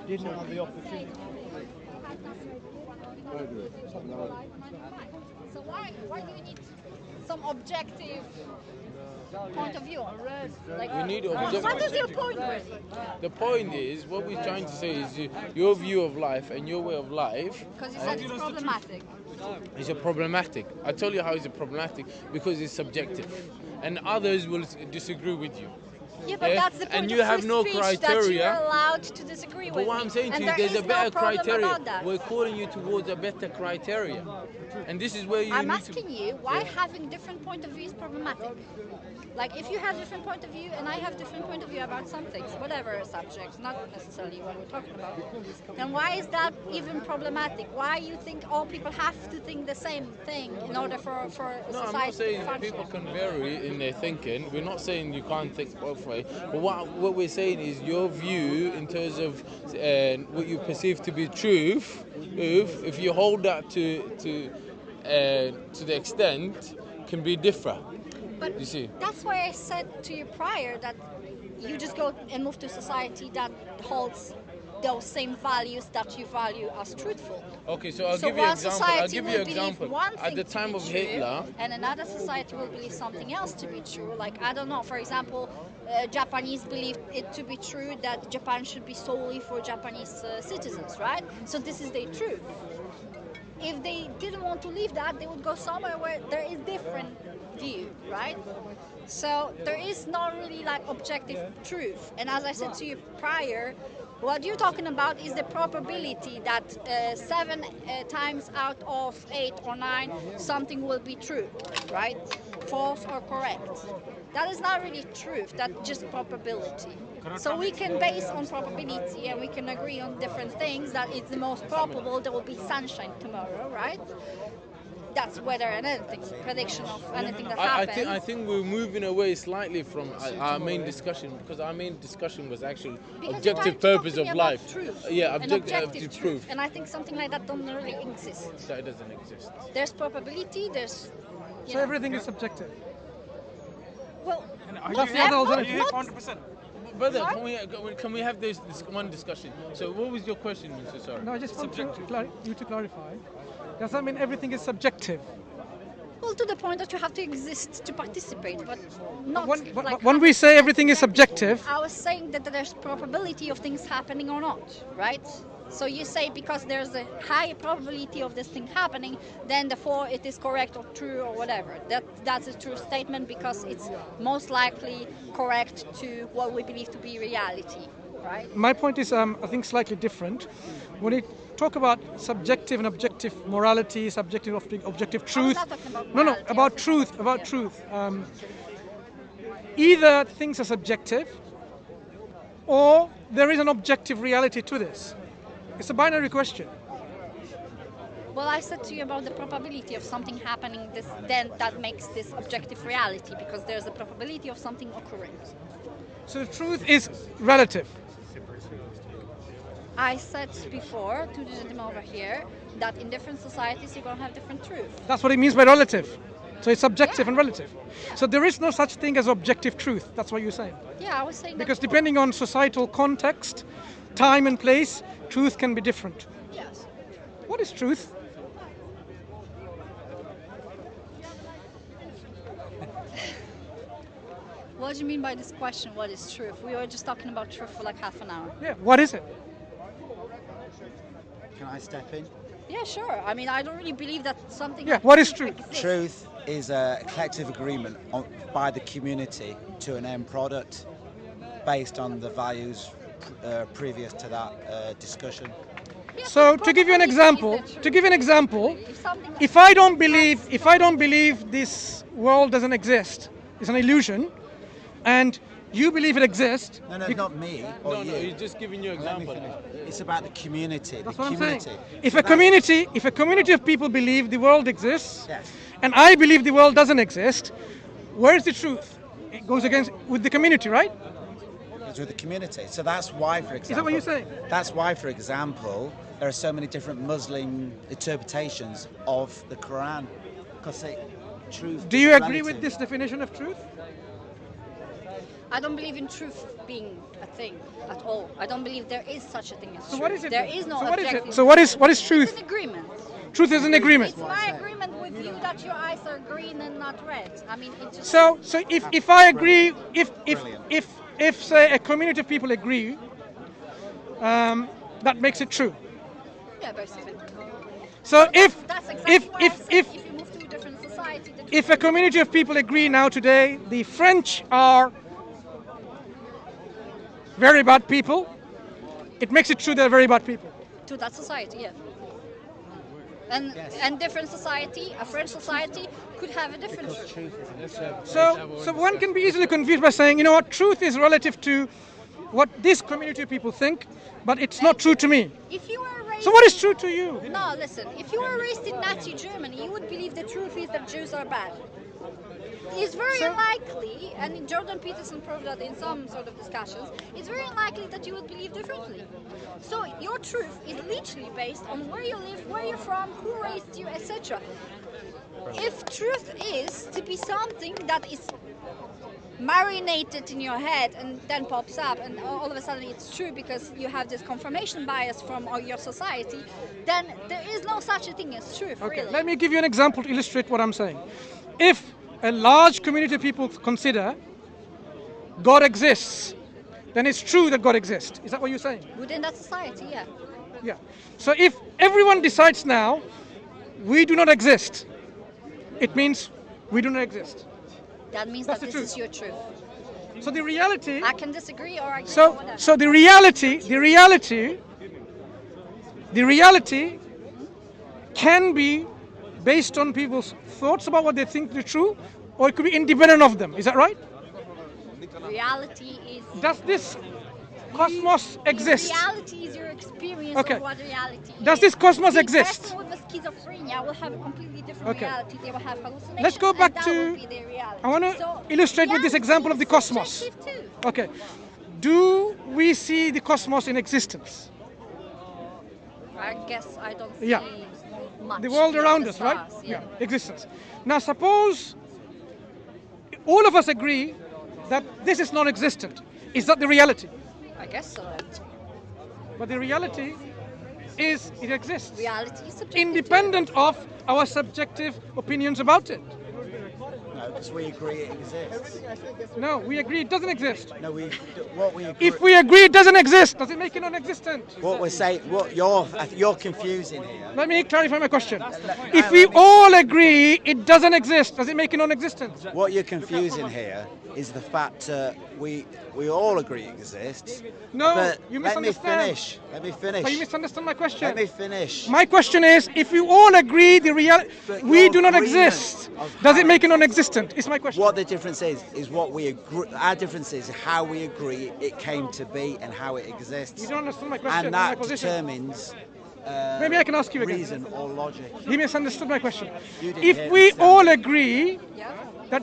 Didn't have the opportunity. So why do you need some objective point of view on it? Like, We need objective. what is your point really? The point is, what we're trying to say is your view of life and your way of life Because you said it's problematic. is a problematic. I tell you how it's a problematic because it's subjective, and others will disagree with you. Yeah, but that's the point And of you have free no speech, criteria. that you're allowed to disagree with But what me. I'm saying to And you, there's there a is better no problem criteria. about that. We're calling you towards a better criteria, and this is where you I'm need asking you why having different point of view is problematic. Like if you have different point of view and I have different point of view about some things, whatever subjects, not necessarily what we're talking about, then why is that even problematic? Why you think all people have to think the same thing in order for society No, I'm not saying to function? people can vary in their thinking. We're not saying you can't think both ways. But what we're saying is your view in terms of what you perceive to be truth. If you hold that to the extent, can be different. But You see? that's why I said to you prior that you just go and move to a society that holds those same values that you value as truthful. Okay, so I'll So give you an one example. society I'll give you will an believe example. one At thing the to time be of true, Hitler, and another society will believe something else to be true. Like, I don't know, for example, Japanese believe it to be true that Japan should be solely for Japanese citizens, right? So this is their truth. If they didn't want to leave that, they would go somewhere where there is different view, right? So there is not really like objective truth. And as I said to you prior, what you're talking about is the probability that 7 times out of 8 or 9 something will be true, right? False or correct. That is not really truth, that's just probability. So we can base on probability and we can agree on different things that it's the most probable there will be sunshine tomorrow, right? That's whether anything, prediction of anything that happens. I think we're moving away slightly from our main discussion, because our main discussion was actually Because objective you're trying to purpose talk to of me about life. Truth, Yeah, an objective truth. proof. And I think something like that doesn't really exist. That doesn't exist. There's probability, there's... So everything is subjective. Well, That's the other alternative. not- 100%. Brother, can we have this one discussion? So what was your question, Mr. Sorry? No, I just want you to clarify. Does that mean everything is subjective? Well, to the point that you have to exist to participate, but not like... When we say everything is subjective, I was saying that there's probability of things happening or not, right? So you say because there's a high probability of this thing happening, then therefore it is correct or true or whatever. That's a true statement because it's most likely correct to what we believe to be reality, right? my point is, I think, slightly different. When we talk about subjective and objective morality, objective truth. not talking about No, morality, about I was truth. talking About yeah. truth. Either things are subjective, or there is an objective reality to this. It's a binary question. Well, I said to you about the probability of something happening, then that makes this objective reality because there's a probability of something occurring. So the truth is relative. I said before to the gentleman over here that in different societies you're going to have different truth. That's what it means by relative. So it's subjective Yeah. and relative. So there is no such thing as objective truth. That's what you're saying. Yeah, I was saying Because that. depending on societal context, time and place, truth can be different. Yes. What is truth? What do you mean by this question? What is truth? We were just talking about truth for like half an hour. Yeah, what is it? Can I step in? Yeah, sure. I mean, I don't really believe that something. Yeah, what is truth? exists. Truth is a collective agreement by the community to an end product based on the values previous to that discussion. Yeah, So to give you an example, if I don't believe this world doesn't exist, it's an illusion, and you believe it exists. No, not me or you. No, he's just giving you an Let me example. finish. It's about the community. That's the what I'm community. saying. If a community of people believe the world exists, Yes. and I believe the world doesn't exist, where is the truth? It goes against with the community, right? It's with the community. So that's why, for example. Is that what you're saying? That's why, for example, there are so many different Muslim interpretations of the Quran, because truth. Do you is agree with relative. this definition of truth? I don't believe in truth being a thing at all. I don't believe there is such a thing as So truth. what is it? There then? is no So what is objective. it? So what is It's truth? an agreement. Truth is an agreement. It's my agreement with you that your eyes are green and not red. I mean, it just. So if I agree, if say a community of people agree, that makes it true. Yeah, basically. So That's exactly why I said if you move to a different society, the if a community of people agree now today, the French are very bad people, it makes it true they're very bad people. to that society, yeah. And different society, a French society, could have a different truth. So one can be easily confused by saying, you know what, truth is relative to what this community of people think, but it's not true to me. If you were raised So what is true to you? No, listen. If you were raised in Nazi Germany, you would believe the truth is that Jews are bad. It's very unlikely, and Jordan Peterson proved that in some sort of discussions, it's very unlikely that you would believe differently. So your truth is literally based on where you live, where you're from, who raised you, etc. If truth is to be something that is marinated in your head and then pops up and all of a sudden it's true because you have this confirmation bias from your society, then there is no such a thing as truth, Okay, really. let me give you an example to illustrate what I'm saying. If a large community of people consider God exists, then it's true that God exists. Is that what you're saying? Within that society, yeah. Yeah. So if everyone decides now, we do not exist, it means we do not exist. That means That's that the this truth. is your truth. So the reality, I can disagree or I can so whatever. so the reality can be based on people's thoughts about what they think is true, or it could be independent of them. Is that right? Reality is... Does this cosmos exist? Reality is your experience Okay. of what reality is. Does this cosmos The exist? person with the schizophrenia will have a completely different Okay. reality. They will have hallucinations. Let's go back and to- that will be their reality. I want to So illustrate with this reality example of is the cosmos. subjective too. Okay. Do we see the cosmos in existence? I guess I don't see Yeah. much. The world beyond around the us, right? stars, yeah. Existence. Now suppose all of us agree that this is non-existent. Is that the reality? I guess so. But the reality is it exists, Reality is subjective. independent of our subjective opinions about it. No, because we agree it exists. No, we agree it doesn't exist. No, what we agree. If we agree it doesn't exist, does it make it non-existent? What we're saying, what you're confusing here. Let me clarify my question. If we all agree it doesn't exist, does it make it non-existent? What you're confusing here is the fact we all agree it exists. No, but you let me misunderstand. finish. Let me finish. But you misunderstand my question. Let me finish. My question is, if you all agree the reality, But we your do not agreement exist, of does it how- make it non-existent? Is my question. What the difference is what we agree. Our difference is how we agree it came to be and how it exists. You don't understand my question, And my that position. determines Maybe I can ask you again. reason or logic. He misunderstood my question. You didn't If hear we understand. all agree Yeah. that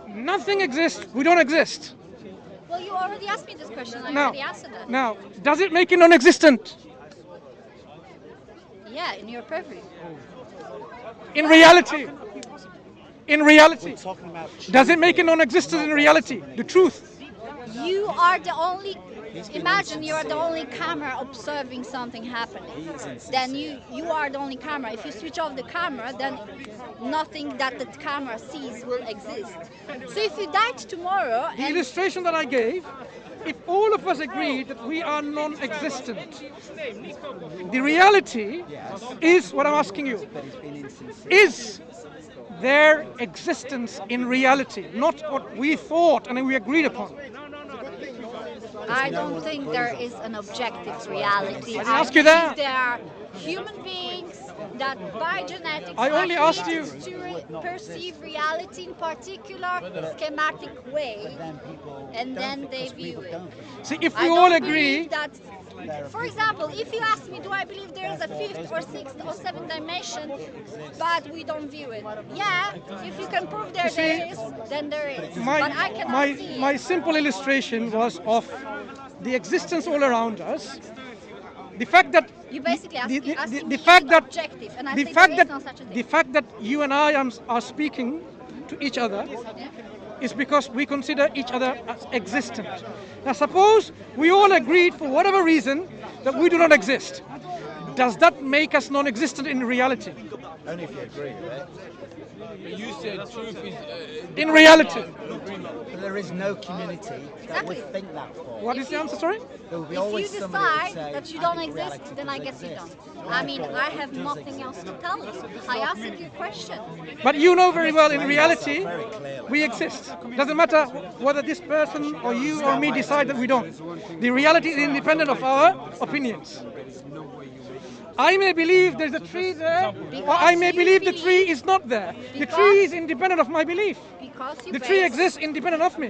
nothing exists, we don't exist. Well, you already asked me this question. I Now, already answered it. now, does it make it non-existent? Yeah, in your purview. In reality? In reality? Talking about Does it make it non-existent in reality? The truth? You are the only. Imagine you are the only camera observing something happening. Then you are the only camera. If you switch off the camera, then nothing that the camera sees will exist. So if you died tomorrow The and illustration that I gave, if all of us agree that we are non-existent, the reality is what I'm asking you. Is their existence in reality, not what we thought and we agreed upon? I don't think there is an objective reality. I didn't ask you that. There are human beings that by genetics I only are asked you. created to perceive reality in particular schematic way, and then they view it. See, if I we don't all believe agree, that. For example, if you ask me, do I believe there is a fifth or sixth or seventh dimension, but we don't view it? Yeah, if you can prove there is, then there is. But I cannot see my it. simple illustration was of the existence all around us. The fact that You basically asking me the fact that objective, and I the say fact there that is no such a thing. the fact that you and I are speaking to each other, is because we consider each other as existent. Now suppose we all agreed for whatever reason that we do not exist. Does that make us non-existent in reality? Only if you agree with it. But you said truth is... In reality. But there is no community that Exactly. would think that for. What is the answer, sorry? There will be If you always somebody that decide would say, that you "I don't think exist, reality then I does guess you exist." don't. I mean, I have nothing else to tell you. I asked you a question. But you know very well in Explain reality yourself very clearly. we exist. Doesn't matter whether this person or you or me decide that we don't. The reality is independent of our opinions. I may believe there's a tree there, or I may believe the tree is not there. The tree is independent of my belief. Because you The tree base- exists independent of me.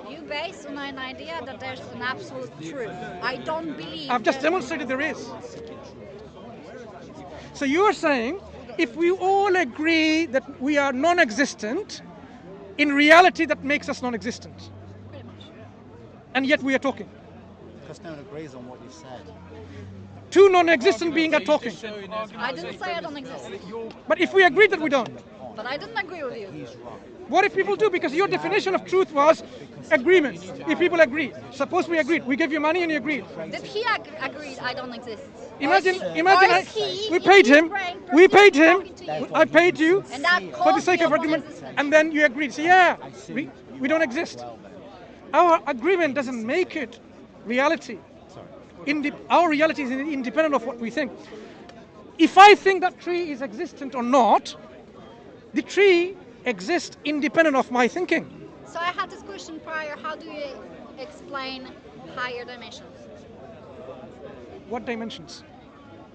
You base on an idea that there's an absolute truth. I don't believe. I've just that- demonstrated there is. So you're saying if we all agree that we are non-existent, in reality that makes us non-existent. Pretty much. And yet we are talking. Because no one agrees on what you said. Two non-existent beings are talking. I didn't say I don't exist, But if we agree that we don't, but I didn't agree with you. what if people do? Because your definition of truth was agreement. If people agree. Suppose we agreed. We gave you money and you agreed. Did he agreed I don't exist? Imagine, Or is imagine he we paid in him. his brain We paid him. talking to you? I paid you And that for the caused sake you of argument. non-existence. And then you agreed. So yeah, we don't exist. Our agreement doesn't make it reality. Our reality is independent of what we think. If I think that tree is existent or not, the tree exists independent of my thinking. So I had this question prior. How do you explain higher dimensions? What dimensions?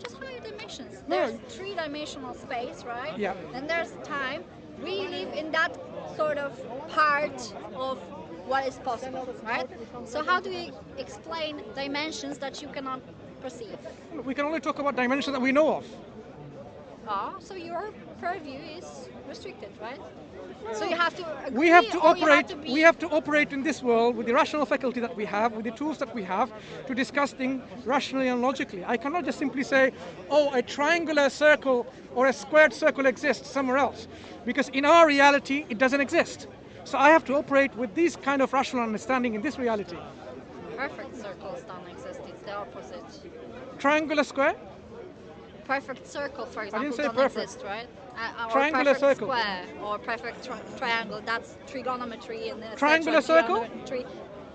Just higher dimensions. No. There's three-dimensional space, right? Yeah. Then there's time. We live in that sort of part of what is possible, right? So how do we explain dimensions that you cannot perceive? We can only talk about dimensions that we know of. So your purview is restricted, right? So you have to agree, We have to or you operate. to be- We have to operate in this world with the rational faculty that we have, with the tools that we have, to discuss things rationally and logically. I cannot just simply say, "Oh, a triangular circle or a squared circle exists somewhere else," because in our reality it doesn't exist. So I have to operate with this kind of rational understanding in this reality. Perfect circles don't exist. It's the opposite. Triangular square. Perfect circle, for example, didn't say don't perfect. exist, right? Or Triangular perfect circle. square or perfect triangle. That's trigonometry and Triangular circle? trigonometry.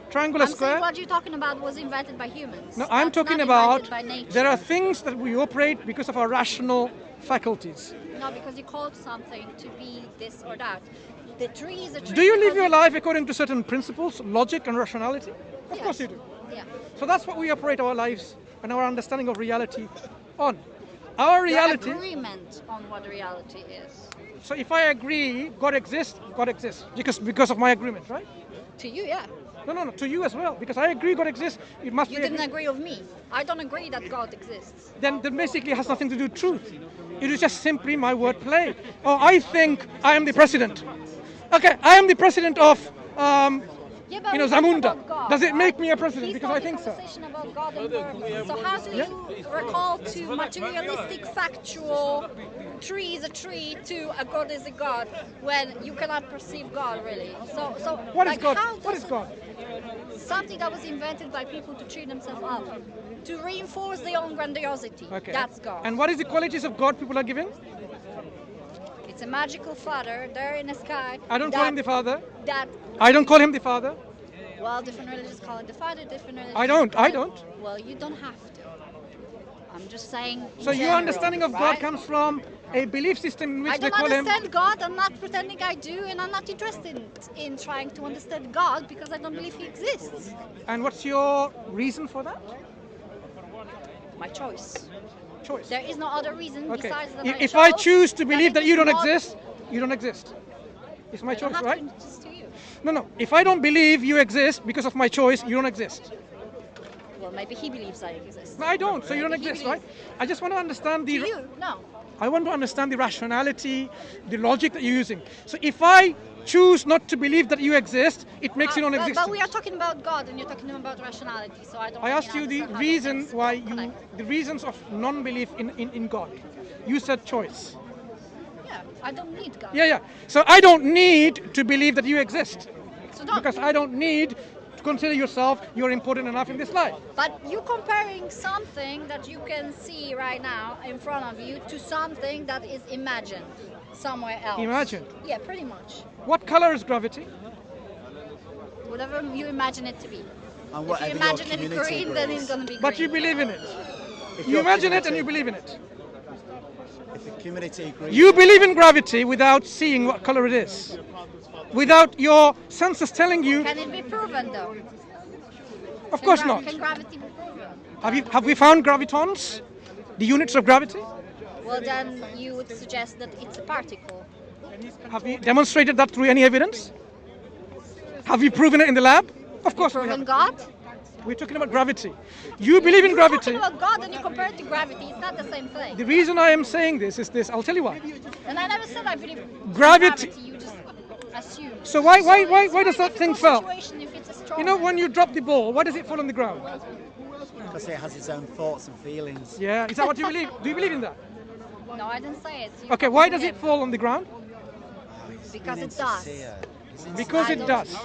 Triangular I'm square. saying what you're talking about was invented by humans. No, I'm That's talking not about invented by nature. there are things that we operate because of our rational faculties. No, because you called something to be this or that. The tree is a tree. Do you live because your life according to certain principles, logic and rationality? Of Yes. course you do. Yeah. So that's what we operate our lives and our understanding of reality on. Our reality. Your agreement on what reality is. So if I agree God exists because of my agreement, right? To you, yeah. No. To you as well, because I agree God exists. It must You be. didn't agree with me. I don't agree that God exists. Then basically it has nothing to do with truth. It is just simply my word play. Oh, I think I am the president. Okay, I am the president of. Yeah, but You know, we're talking Zamunda. about God, Does it make right? me a president? He's Because I talking think so. conversation about God and purpose. So how do you recall to materialistic, factual, tree is a tree to a God is a God when you cannot perceive God really? So What is like, God? how What is does God? Something that was invented by people to treat themselves up, to reinforce their own grandiosity. Okay. That's God. And what is the qualities of God people are giving? It's a magical father there in the sky. I don't call him the Father. That I don't call him the Father. well, different religions call it the father, different religions. I don't. call I it- don't. Well, you don't have to. I'm just saying. in So your general, understanding of God right? comes from a belief system in which I they don't call him. understand God. I'm not pretending I do, and I'm not interested in trying to understand God because I don't believe He exists. And what's your reason for that? My choice. Choice. There is no other reason Okay. besides that If I chose choose to believe that it you is don't not- exist, you don't exist. It's my I don't choice, have right? to insist to you. No. If I don't believe you exist because of my choice, you don't exist. Well, maybe He believes I exist. No, I don't. So you don't Maybe he exist, right? believes- I just want to understand the. To you, no. I want to understand the rationality, the logic that you're using. So if I choose not to believe that you exist, it makes you non-existent. But we are talking about God, and you're talking about rationality. So I don't. I really asked you the understand how reason things why connect. the reasons of non-belief in God. You said choice. Yeah, Yeah, I don't need God. Yeah. So I don't need to believe that you exist. So don't. Because I don't need to consider yourself, you're important enough in this life. But you're comparing something that you can see right now in front of you to something that is imagined somewhere else. Imagined? Yeah, pretty much. What color is gravity? Whatever you imagine it to be. And If whatever you your imagine it community green, then agrees. it's going to be green. But you believe in it. If You your imagine it community- and you believe in it. If the community agrees. You believe in gravity without seeing what color it is. Without your senses telling you, Can it be proven though? of course not. Can gravity be proven? Have we found gravitons? The units of gravity? Well, then you would suggest that it's a particle. Have we demonstrated that through any evidence? Have you proven it in the lab? Of course we Proven have. God? We're talking about gravity. You believe in gravity. You're talking about God and you compare it to gravity. It's not the same thing. The reason I am saying this is this. I'll tell you why. And I never said I believe in Gravity- You just assume. So why It's does very that thing difficult fall? situation if it's a straw You know, man. when you drop the ball, why does it fall on the ground? Because it has its own thoughts and feelings. Yeah, is that what you believe? Do you believe in that? No, I didn't say it. You Okay, why does him. it fall on the ground? Because Being it does. insincere. He's Because I it don't- does.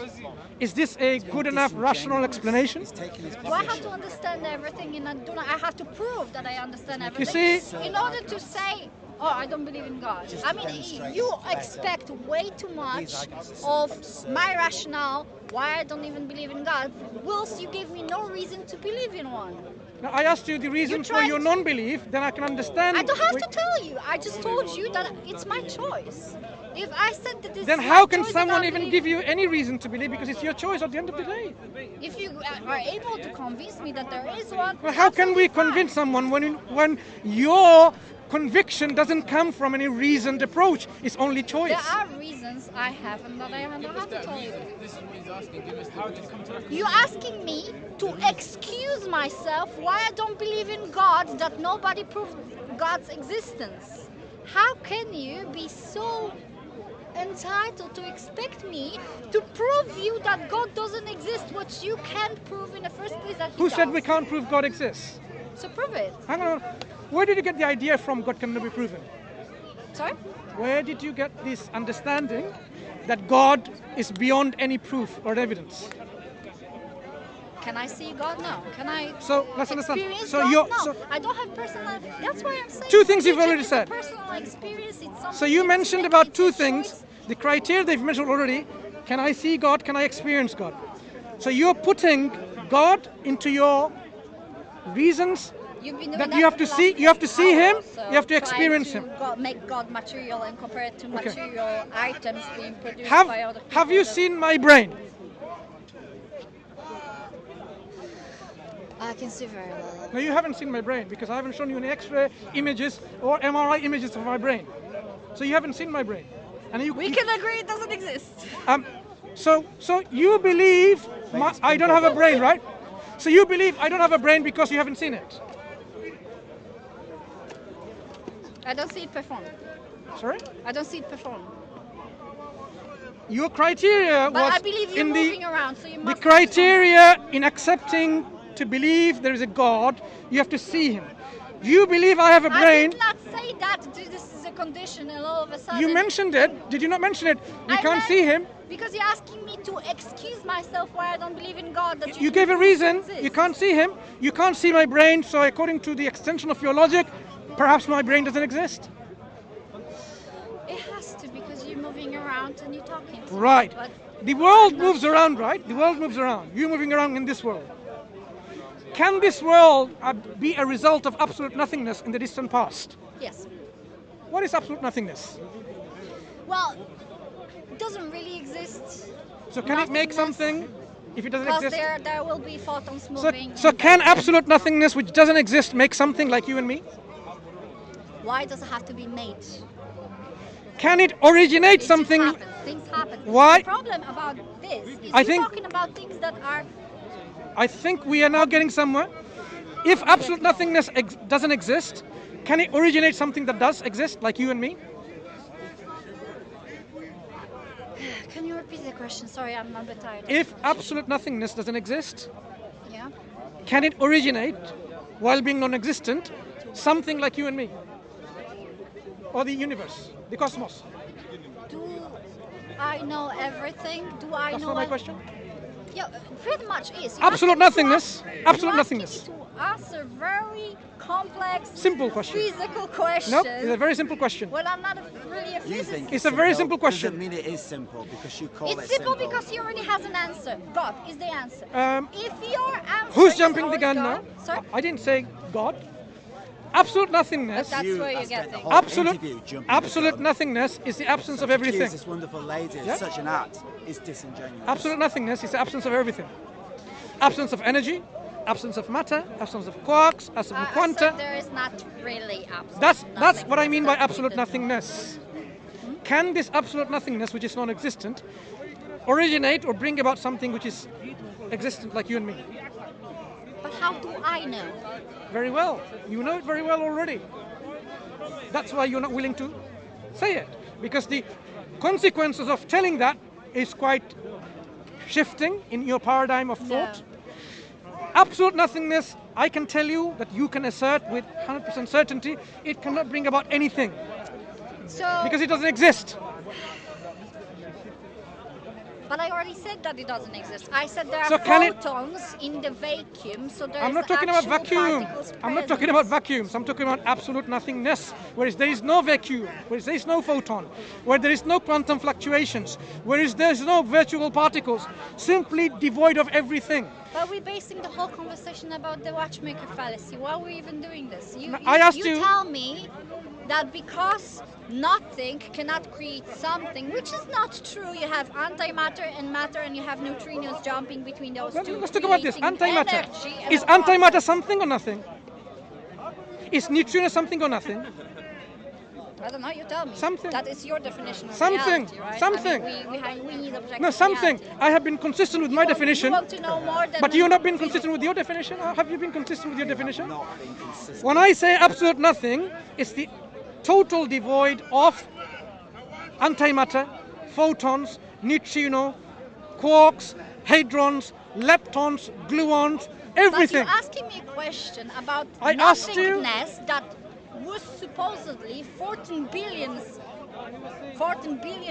Is this a good enough rational explanation? He's taking his Do I have to position. understand everything and I have to prove that I understand everything? see- in order to say, oh, I don't believe in God. Just I to mean, demonstrate you better. expect way too much These arguments of are my rationale why I don't even believe in God, whilst you gave me no reason to believe in one. Now, I asked you the reason for tried your to- non-belief, then I can understand. I don't have Wait, to tell you. I just told you that it's my choice. If I said that this Then is how my can choice, then someone I'll even believe- give you any reason to believe? Because it's your choice at the end of the day. If you are able to convince me that there is one, Well, how can we absolutely fine. convince someone when your conviction doesn't come from any reasoned approach? It's only choice. There are reasons I have and that I don't have to tell you. This is what he's asking. Give us how did you come to that? You're asking me to excuse myself why I don't believe in God, that nobody proved God's existence. How can you be so entitled to expect me to prove you that God doesn't exist, what you can't prove in the first place that He Who said does? we can't prove God exists? So prove it. Hang on. Where did you get the idea from God can never be proven? Sorry? Where did you get this understanding that God is beyond any proof or evidence? Can I see God? No. Can I So, let's understand. experience So God? you're- No. so- I don't have personal. That's why I'm saying. Two things you've religion already is a said. Personal experience. It's something So you that's mentioned subjective, about it's two a things. choice. The criteria they've mentioned already. Can I see God? Can I experience God? So you're putting God into your reasons You've been doing that that you have for to the see. last You have to see Him. hour, so You have to trying experience to Him. make God material and compare it to Okay. material items being produced Have by other people. Have you that- seen my brain? I can see very well. No, you haven't seen my brain because I haven't shown you any X-ray images or MRI images of my brain. So you haven't seen my brain. And We can agree it doesn't exist. So you believe I don't have a brain, right? So you believe I don't have a brain because you haven't seen it. I don't see it perform. Sorry? I don't see it perform. Your criteria But was I believe you're in moving the around, so you the must. criteria in accepting to believe there is a God, you have to see Him. You believe I have a I brain. did not say that this is a condition, and all of a sudden. You mentioned it. Did you not mention it? We I can't meant- see Him. Because you're asking me to excuse myself why I don't believe in God. That You gave a reason. exist. You can't see Him. You can't see my brain. So according to the extension of your logic, perhaps my brain doesn't exist. It has to because you're moving around and you're talking. To me, Right. but The world moves around, right? The world moves around. You're moving around in this world. Can this world be a result of absolute nothingness in the distant past? yes. What is absolute nothingness? Well, it doesn't really exist. So can it make Nothingness. something if it doesn't Because exist? there will be photons So, moving. so and can then- absolute nothingness, which doesn't exist, make something like you and me? Why does it have to be made? Can it originate It just something? happens. Things happen. Why- The problem about this is I you're think- talking about things that are. I think we are now getting somewhere. If absolute nothingness doesn't exist, can it originate something that does exist, like you and me? Can you repeat the question? Sorry, I'm a bit tired. If absolute nothingness doesn't exist, Yeah. can it originate, while being non-existent, something like you and me? Or the universe? The cosmos. Do I know everything? Do I That's know? not my question. Yeah, pretty much is. Absolute nothingness. Absolute nothingness. To answer very complex, Simple question. physical questions. Nope, it's a very simple question. Well, I'm not really a You physicist. think It's a very simple question. Doesn't mean it is simple because you call It's it simple because he already has an answer. God is the answer. If your answer Who's is jumping the already gun now? God- Sorry? I didn't say God. Absolute nothingness. That's You where you're have spent the getting. whole Absolute, interview jumping the absolute gun. nothingness is the absence of To accuse everything. this wonderful lady of Yeah. such an act is disingenuous. Absolute nothingness is the absence of everything. Absence of energy, absence of matter, absence of quarks, absence of So quanta. there is not really absolute That's nothing. what I mean by That's absolute the- nothingness. Can this absolute nothingness, which is non-existent, originate or bring about something which is existent, like you and me? But how do I know? Very well. You know it very well already. That's why you're not willing to say it. Because the consequences of telling that is quite shifting in your paradigm of thought. Absolute nothingness, I can tell you that you can assert with 100% certainty, it cannot bring about anything So, because it doesn't exist. but I already said that it doesn't exist. I said there are So can it- photons in the vacuum, so there I'm is not talking about actual vacuum. particles I'm not talking about present. vacuums. I'm talking about absolute nothingness. Whereas there is no vacuum, whereas there is no photon, where there is no quantum fluctuations, whereas there is no virtual particles, simply devoid of everything. But we're basing the whole conversation about the watchmaker fallacy. Why are we even doing this? No, I asked you- tell me that because nothing cannot create something, which is not true. You have antimatter and matter, and you have neutrinos jumping between those two. Let's talk about this. creating Antimatter. energy and Is a antimatter process. something or nothing? Is neutrino something or nothing? I don't know. You tell me. Something. That is your definition of Something. reality, right? Something. I mean, we need objective No, something. reality. I have been consistent with my definition, You want to know more than but you've not been consistent with your definition. Have you been consistent with your definition? Not being consistent. When I say absolute nothing, it's the total devoid of antimatter, photons, neutrino, quarks, hadrons, leptons, gluons, everything. But you're asking me a question about I asked you- nothingness that was supposedly 14 billion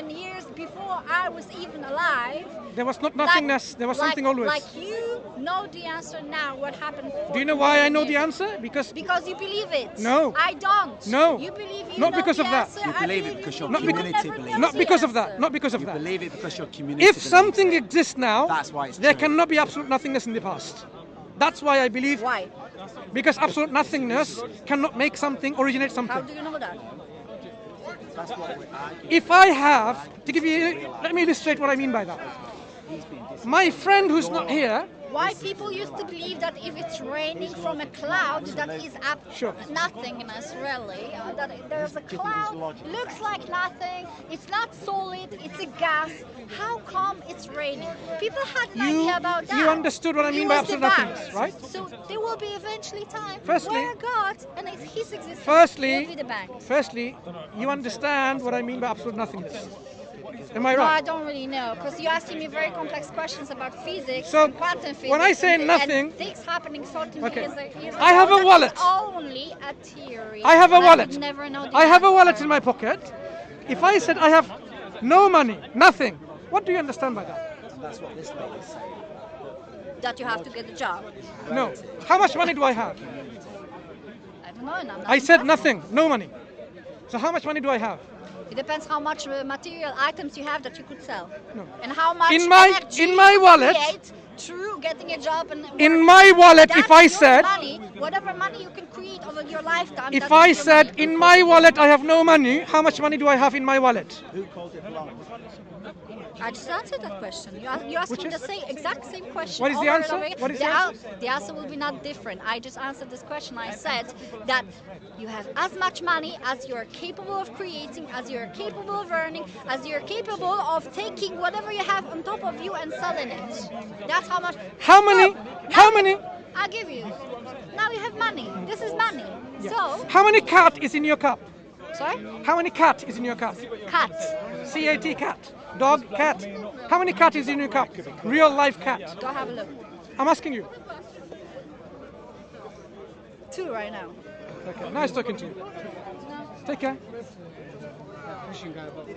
years before I was even alive. There was not nothingness, there was something always. Like you know the answer now, what happened 14 Do you know why I billion know the years. answer? Because Because you believe it. No. I don't. No. You believe you Not know because the of that. answer, You I believe it believe because you your will community never believes know it. not the because of that. answer. Not because of You that. believe it because your community If believes something it. exists now, That's why it's there true. cannot be absolute nothingness in the past. That's why I believe. Why? Because absolute nothingness cannot make something originate How something. do you know that? That's what we're arguing. If I have to give you, let me illustrate what I mean by that. My friend who's not here, Why people used to believe that if it's raining from a cloud, that is Sure. nothingness, really. That there's a cloud, looks like nothing, it's not solid, it's a gas. How come it's raining? People had an You- idea about that. you understood what I It mean by was the absolute nothingness, banks. right? So there will be eventually time Firstly- where God and His existence Firstly- will be the banks. firstly, you understand what I mean by absolute nothingness. Am I No, I right? don't really know, because you're asking me very complex questions about physics So, and quantum physics. when I say and nothing- things happening 14 Okay. years I have ago, a that wallet. is only a theory. I have a and wallet. I would never know the I have a wallet answer. in my pocket. If I said I have no money, nothing, what do you understand by that? And that's what this lady is saying. That you have to get a job. No. How much money do I have? I don't know. And I'm not I said asking. nothing, no money. So how much money do I have? It depends how much material items you have that you could sell. No. And how much In my- energy in my you wallet- create through getting a job and In work. my wallet, That's if I your said, money, whatever money you can create over your lifetime. if that I is your said money. in my wallet I have no money, how much money do I have in my wallet? Who called it blonde? I just answered that question. You asked Which me is? the same exact same question. What is the over and answer? over again. What is the the answer? The answer will be not different. I just answered this question. I said that you have as much money as you are capable of creating, as you are capable of earning, as you are capable of taking whatever you have on top of you and selling it. That's how much. How many? No, How now- many? I'll give you. Now you have money. This is money. So, How many cat is in your cup? sorry? How many cat is in your cup? Cut. C-A-T, cat. Dog, cat. How many cat is in your cup? Real life cat. Go have a look. I'm asking you. 2 right now. Okay, nice talking to you. Take care. pushing guy above.